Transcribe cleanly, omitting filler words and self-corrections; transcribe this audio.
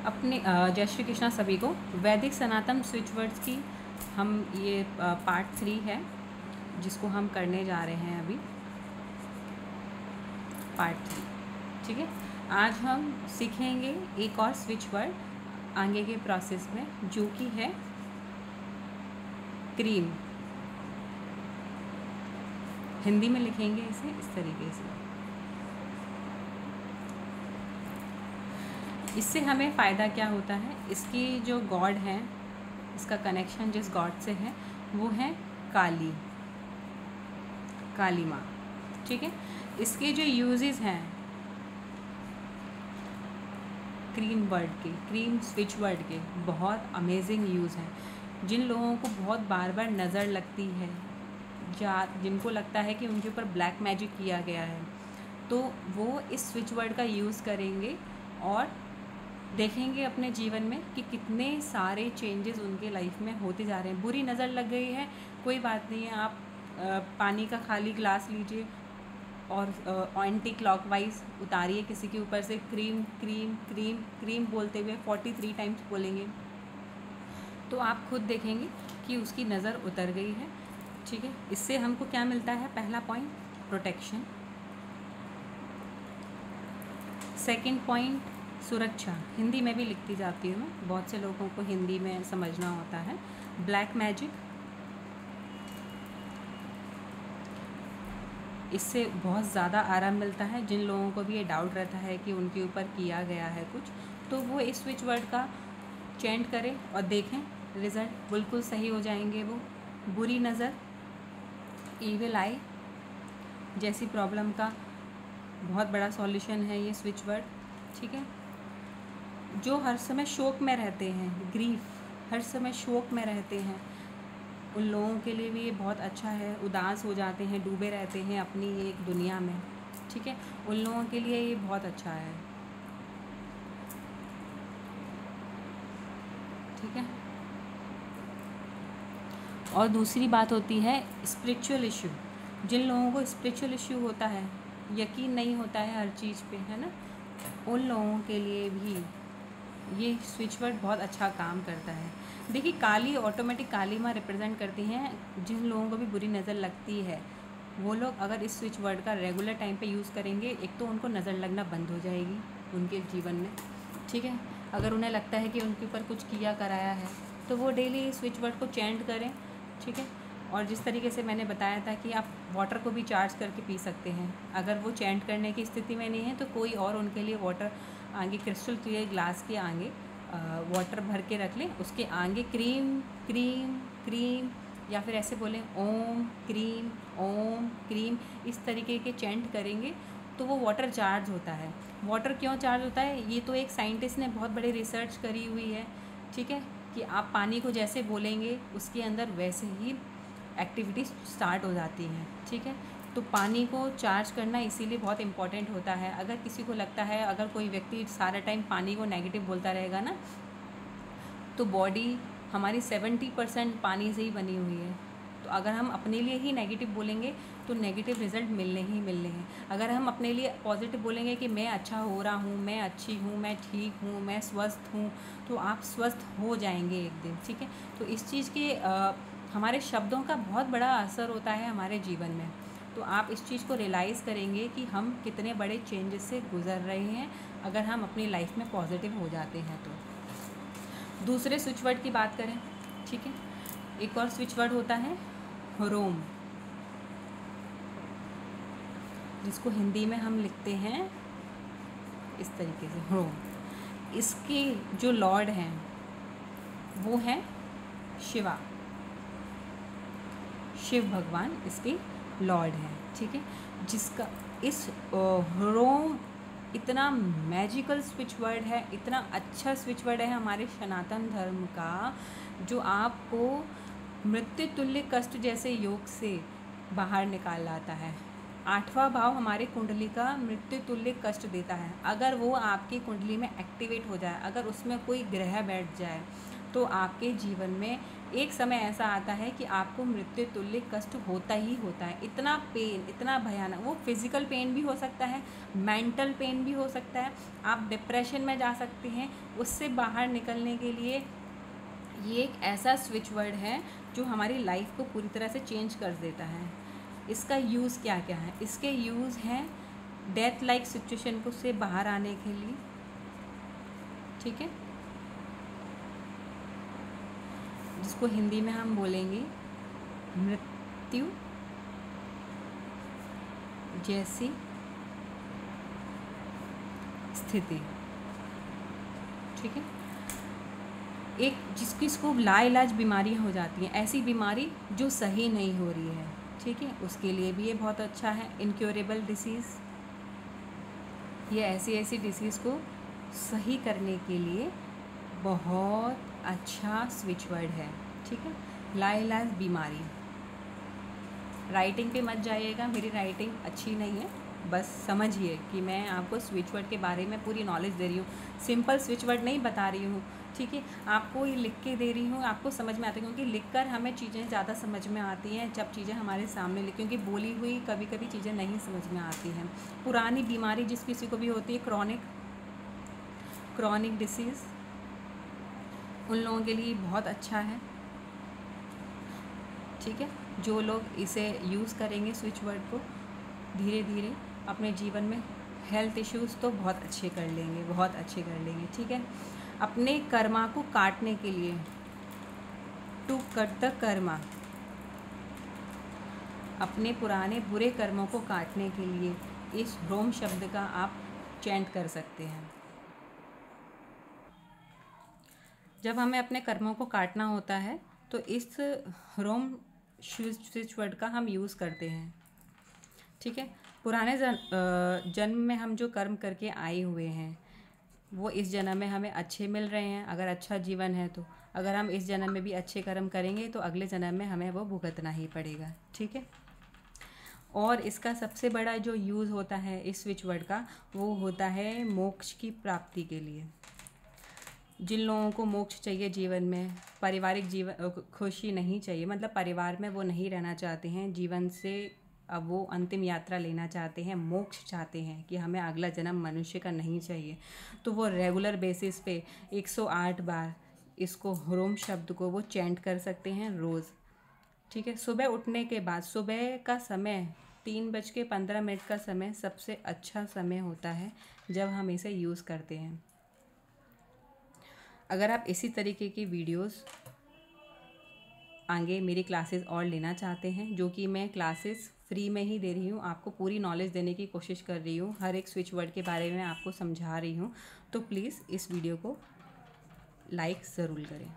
अपने जय श्री कृष्णा सभी को। वैदिक सनातन स्विच वर्ड्स की हम ये पार्ट 3 है जिसको हम करने जा रहे हैं अभी, पार्ट 3। ठीक है, आज हम सीखेंगे एक और स्विच वर्ड आगे के प्रोसेस में, जो कि है क्रीम। हिंदी में लिखेंगे इसे इस तरीके से। इससे हमें फ़ायदा क्या होता है, इसकी जो गॉड है, इसका कनेक्शन जिस गॉड से है वो है काली, काली माँ। ठीक है, इसके जो यूजेस हैं क्रीम वर्ड के, क्रीम स्विच वर्ड के, बहुत अमेजिंग यूज़ हैं। जिन लोगों को बहुत बार बार नज़र लगती है या जिनको लगता है कि उनके ऊपर ब्लैक मैजिक किया गया है, तो वो इस स्विच वर्ड का यूज़ करेंगे और देखेंगे अपने जीवन में कि कितने सारे चेंजेस उनके लाइफ में होते जा रहे हैं। बुरी नज़र लग गई है, कोई बात नहीं है, आप पानी का खाली ग्लास लीजिए और एंटी क्लॉकवाइज उतारिए किसी के ऊपर से, क्रीम क्रीम क्रीम क्रीम बोलते हुए 43 टाइम्स बोलेंगे, तो आप खुद देखेंगे कि उसकी नज़र उतर गई है। ठीक है, इससे हमको क्या मिलता है? पहला पॉइंट प्रोटेक्शन, सेकंड पॉइंट सुरक्षा। हिंदी में भी लिखती जाती हूँ मैं, बहुत से लोगों को हिंदी में समझना होता है। ब्लैक मैजिक, इससे बहुत ज़्यादा आराम मिलता है। जिन लोगों को भी ये डाउट रहता है कि उनके ऊपर किया गया है कुछ, तो वो इस स्विच वर्ड का चेंट करें और देखें, रिज़ल्ट बिल्कुल सही हो जाएंगे। वो बुरी नज़र, ईविल आई जैसी प्रॉब्लम का बहुत बड़ा सॉल्यूशन है ये स्विच वर्ड। ठीक है, जो हर समय शोक में रहते हैं, ग्रीफ, हर समय शोक में रहते हैं, उन लोगों के लिए भी ये बहुत अच्छा है। उदास हो जाते हैं, डूबे रहते हैं अपनी एक दुनिया में, ठीक है, उन लोगों के लिए ये बहुत अच्छा है। ठीक है, और दूसरी बात होती है स्पिरिचुअल इशू। जिन लोगों को स्पिरिचुअल इशू होता है, यकीन नहीं होता है हर चीज़ पे, है ना, उन लोगों के लिए भी ये स्विच वर्ड बहुत अच्छा काम करता है। देखिए, काली ऑटोमेटिक काली माँ रिप्रेजेंट करती हैं। जिन लोगों को भी बुरी नज़र लगती है, वो लोग अगर इस स्विच वर्ड का रेगुलर टाइम पे यूज़ करेंगे, एक तो उनको नज़र लगना बंद हो जाएगी उनके जीवन में। ठीक है, अगर उन्हें लगता है कि उनके ऊपर कुछ किया कराया है, तो वो डेली इस स्विच वर्ड को चैंट करें। ठीक है, और जिस तरीके से मैंने बताया था कि आप वाटर को भी चार्ज करके पी सकते हैं। अगर वो चैंट करने की स्थिति में नहीं है, तो कोई और उनके लिए वाटर आगे, क्रिस्टल क्लियर ग्लास के आगे वाटर भर के रख लें, उसके आगे क्रीम क्रीम क्रीम, या फिर ऐसे बोलें ओम क्रीम, इस तरीके के चैंट करेंगे तो वो वाटर चार्ज होता है। वाटर क्यों चार्ज होता है, ये तो एक साइंटिस्ट ने बहुत बड़ी रिसर्च करी हुई है। ठीक है, कि आप पानी को जैसे बोलेंगे उसके अंदर वैसे ही एक्टिविटीज़ स्टार्ट हो जाती हैं। ठीक है, तो पानी को चार्ज करना इसीलिए बहुत इम्पॉर्टेंट होता है। अगर किसी को लगता है, अगर कोई व्यक्ति सारा टाइम पानी को नेगेटिव बोलता रहेगा ना, तो बॉडी हमारी 70% पानी से ही बनी हुई है। तो अगर हम अपने लिए ही नेगेटिव बोलेंगे तो नेगेटिव रिज़ल्ट मिलने ही मिलने हैं। अगर हम अपने लिए पॉजिटिव बोलेंगे कि मैं अच्छा हो रहा हूँ, मैं अच्छी हूँ, मैं ठीक हूँ, मैं स्वस्थ हूँ, तो आप स्वस्थ हो जाएंगे एक दिन। ठीक है, तो इस चीज़ के हमारे शब्दों का बहुत बड़ा असर होता है हमारे जीवन में। तो आप इस चीज़ को रियलाइज़ करेंगे कि हम कितने बड़े चेंजेस से गुज़र रहे हैं अगर हम अपनी लाइफ में पॉजिटिव हो जाते हैं। तो दूसरे स्विच वर्ड की बात करें, ठीक है, एक और स्विच वर्ड होता है रोम, जिसको हिंदी में हम लिखते हैं इस तरीके से, रोम। इसके जो लॉर्ड हैं वो हैं शिवा, शिव भगवान इसके लॉर्ड हैं। ठीक है, जिसका इस रोम इतना मैजिकल स्विच वर्ड है, इतना अच्छा स्विच वर्ड है हमारे सनातन धर्म का, जो आपको मृत्यु तुल्य कष्ट जैसे योग से बाहर निकाल लाता है। 8वां भाव हमारे कुंडली का मृत्यु तुल्य कष्ट देता है। अगर वो आपकी कुंडली में एक्टिवेट हो जाए, अगर उसमें कोई ग्रह बैठ जाए, तो आपके जीवन में एक समय ऐसा आता है कि आपको मृत्यु तुल्य कष्ट होता ही होता है। इतना पेन, इतना भयानक, वो फिज़िकल पेन भी हो सकता है, मेंटल पेन भी हो सकता है, आप डिप्रेशन में जा सकते हैं। उससे बाहर निकलने के लिए ये एक ऐसा स्विच वर्ड है जो हमारी लाइफ को पूरी तरह से चेंज कर देता है। इसका यूज़ क्या क्या है? इसके यूज़ हैं डेथ लाइक सिचुएशन को से बाहर आने के लिए, ठीक है, जिसको हिंदी में हम बोलेंगे मृत्यु जैसी स्थिति, ठीक है। एक जिसको लाइलाज बीमारियां हो जाती हैं, ऐसी बीमारी जो सही नहीं हो रही है, ठीक है, उसके लिए भी ये बहुत अच्छा है। इनक्योरेबल डिसीज़, ये ऐसी डिसीज़ को सही करने के लिए बहुत अच्छा स्विच वर्ड है, ठीक है। लाइलाज बीमारी, राइटिंग पे मत जाइएगा, मेरी राइटिंग अच्छी नहीं है, बस समझिए कि मैं आपको स्विच वर्ड के बारे में पूरी नॉलेज दे रही हूँ, सिंपल स्विच वर्ड नहीं बता रही हूँ, ठीक है। आपको ये लिख के दे रही हूँ, आपको समझ में आती है, क्योंकि लिखकर हमें चीज़ें ज़्यादा समझ में आती हैं जब चीज़ें हमारे सामने लिख, क्योंकि बोली हुई कभी कभी चीज़ें नहीं समझ में आती हैं। पुरानी बीमारी जिस किसी को भी होती है, क्रॉनिक डिसीज़, उन लोगों के लिए बहुत अच्छा है, ठीक है। जो लोग इसे यूज़ करेंगे स्विच वर्ड को, धीरे धीरे अपने जीवन में हेल्थ इश्यूज़ तो बहुत अच्छे कर लेंगे, बहुत अच्छे कर लेंगे, ठीक है। अपने कर्मा को काटने के लिए, टू कट द कर्मा, अपने पुराने बुरे कर्मों को काटने के लिए इस ह्रोम शब्द का आप चैंट कर सकते हैं। जब हमें अपने कर्मों को काटना होता है तो इस ह्रोम स्विच वर्ड का हम यूज़ करते हैं, ठीक है। पुराने जन्म में हम जो कर्म करके आए हुए हैं वो इस जन्म में हमें अच्छे मिल रहे हैं, अगर अच्छा जीवन है तो। अगर हम इस जन्म में भी अच्छे कर्म करेंगे तो अगले जन्म में हमें वो भुगतना ही पड़ेगा, ठीक है। और इसका सबसे बड़ा जो यूज़ होता है इस स्विच वर्ड का, वो होता है मोक्ष की प्राप्ति के लिए। जिन लोगों को मोक्ष चाहिए जीवन में, पारिवारिक जीवन खुशी नहीं चाहिए, मतलब परिवार में वो नहीं रहना चाहते हैं, जीवन से अब वो अंतिम यात्रा लेना चाहते हैं, मोक्ष चाहते हैं कि हमें अगला जन्म मनुष्य का नहीं चाहिए, तो वो रेगुलर बेसिस पे 108 बार इसको ह्रोम शब्द को वो चैंट कर सकते हैं रोज़, ठीक है। सुबह उठने के बाद, सुबह का समय 3:15 का समय सबसे अच्छा समय होता है जब हम इसे यूज़ करते हैं। अगर आप इसी तरीके की वीडियोस आगे मेरी क्लासेस और लेना चाहते हैं, जो कि मैं क्लासेस फ्री में ही दे रही हूँ, आपको पूरी नॉलेज देने की कोशिश कर रही हूँ, हर एक स्विच वर्ड के बारे में आपको समझा रही हूँ, तो प्लीज़ इस वीडियो को लाइक ज़रूर करें।